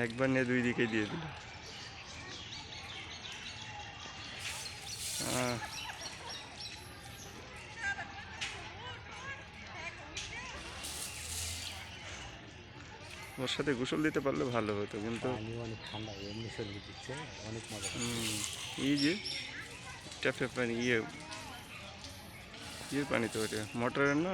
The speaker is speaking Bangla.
একবার নিয়ে দুই দিকে দিয়ে দিল। ওর সাথে গোসল দিতে পারলে ভালো হতো, কিন্তু পানি অনেক ঠান্ডা, এমনি শরীর দিচ্ছে, অনেক মজা পাচ্ছে। এই যে ট্যাপের পানি, ইয়ে পানি তো ওটা মোটরের না।